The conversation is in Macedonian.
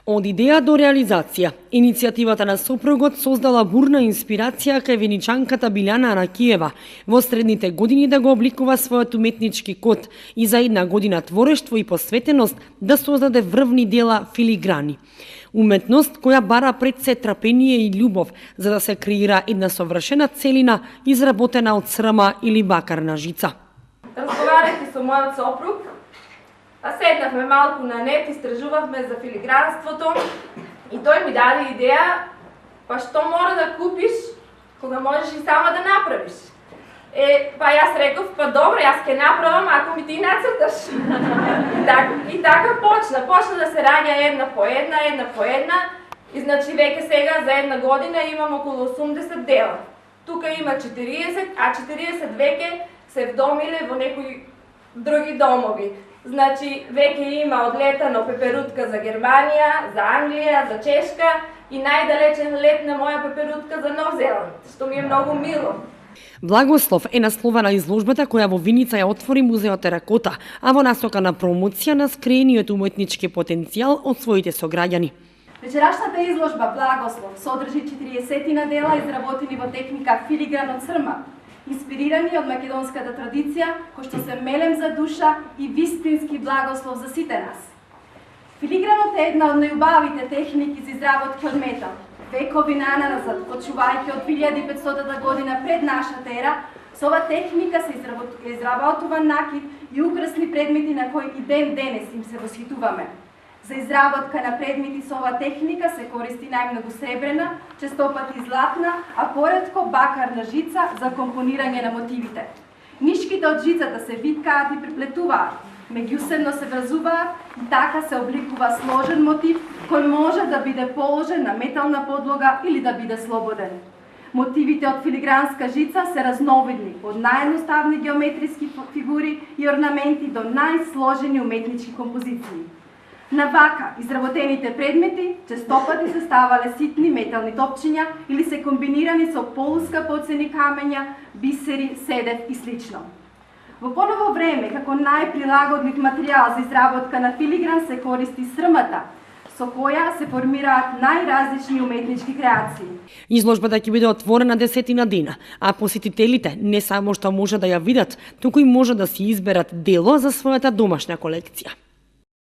Од идеја до реализација, иницијативата на сопругот создала бурна инспирација кај веничанката Билјана Аракиева во средните години да го обликува својот уметнички код и за една година творештво и посветеност да создаде врвни дела филиграни. Уметност која бара пред се трпение и љубов за да се креира една совршена целина изработена од црма или бакарна жица. Разговарајќи со мојот сопруг, седнавме малку на нет, истражувавме за филигранството и тој ми даде идеја, па што мора да купиш кога можеш и сама да направиш. Па јас реков, па добро, јас ќе направам ако ми ти нацрташ. И така почна да се раѓа една по една, и значи веќе сега за една година имам околу 80 дела. Тука има 40, а 40 веќе се вдомиле во некои други домови. Значи, веќе има одлетано пеперутка за Германија, за Англија, за Чешка и најдалечен лет на моја пеперутка за Нов Зеланд, што ми е многу мило. Благослов е наслова на изложбата која во Виница ја отвори музеот Теракота, а во насока на промоција на скреениот уметнички потенцијал од своите сограѓани. Вечерашната изложба Благослов содржи 40 дела изработени во техника филигран од црма, инспирирани од македонската традиција, кој што се мелем за душа и вистински благослов за сите нас. Филигранот е една од најубавите техники за изработки од метал. Векови наназад, почувајќи од 1500 година пред нашата ера, со ова техника се изработува накид и украсни предмети на кои и ден денес им се восхитуваме. За изработка на предмети со ова техника се користи најмногу сребрена, честопати златна, а поретко бакарна жица за компонирање на мотивите. Нишките од жицата се виткаат и преплетуваат, меѓусебно се врзуваат и така се обликува сложен мотив кој може да биде положен на метална подлога или да биде слободен. Мотивите од филигранска жица се разновидни, од наједноставни геометриски фигури и орнаменти до најсложени уметнички композиции. На вака изработените предмети честопати се ставале ситни метални топчиња или се комбинирани со полускапоцени камења, бисери, седев и слично. Во поново време, како најприлагодлив материјал за изработка на филигран се користи срмата, со која се формираат најразлични уметнички креации. Изложбата ќе биде отворена 10 дена, а посетителите не само што може да ја видат, туку и може да си изберат дело за својата домашна колекција.